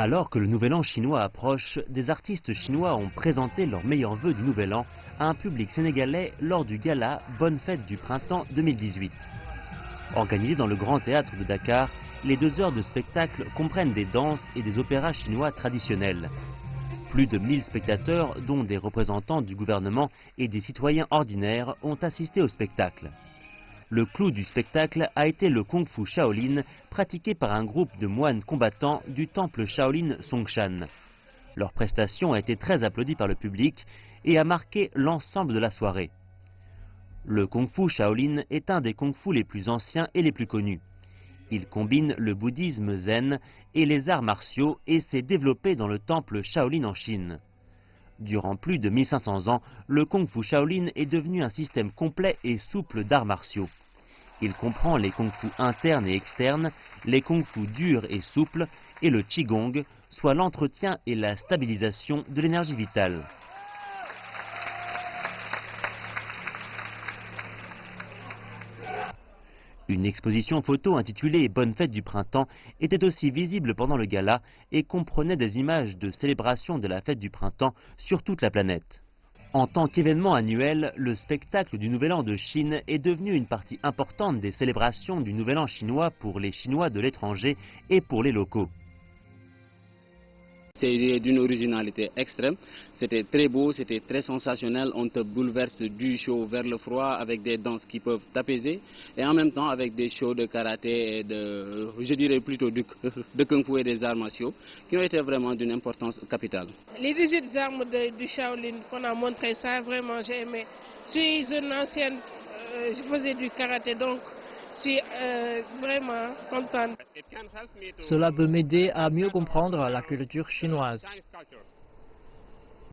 Alors que le Nouvel An chinois approche, des artistes chinois ont présenté leurs meilleurs vœux du Nouvel An à un public sénégalais lors du gala Bonne Fête du Printemps 2018. Organisé dans le Grand Théâtre de Dakar, les 2 heures de spectacle comprennent des danses et des opéras chinois traditionnels. Plus de 1000 spectateurs, dont des représentants du gouvernement et des citoyens ordinaires, ont assisté au spectacle. Le clou du spectacle a été le kung-fu Shaolin, pratiqué par un groupe de moines combattants du temple Shaolin Songshan. Leur prestation a été très applaudie par le public et a marqué l'ensemble de la soirée. Le kung-fu Shaolin est un des kung-fu les plus anciens et les plus connus. Il combine le bouddhisme zen et les arts martiaux et s'est développé dans le temple Shaolin en Chine. Durant plus de 1500 ans, le kung-fu Shaolin est devenu un système complet et souple d'arts martiaux. Il comprend les kung-fu internes et externes, les kung-fu durs et souples et le qigong, soit l'entretien et la stabilisation de l'énergie vitale. Une exposition photo intitulée Bonne Fête du Printemps était aussi visible pendant le gala et comprenait des images de célébration de la fête du printemps sur toute la planète. En tant qu'événement annuel, le spectacle du Nouvel An de Chine est devenu une partie importante des célébrations du Nouvel An chinois pour les Chinois de l'étranger et pour les locaux. C'est d'une originalité extrême, c'était très beau, c'était très sensationnel, on te bouleverse du chaud vers le froid avec des danses qui peuvent t'apaiser et en même temps avec des shows de karaté et je dirais plutôt de kung fu et des arts martiaux qui ont été vraiment d'une importance capitale. Les 18 armes du Shaolin qu'on a montré, ça vraiment j'ai aimé. Je suis une ancienne, je faisais du karaté donc je suis vraiment contente. Cela peut m'aider à mieux comprendre la culture chinoise.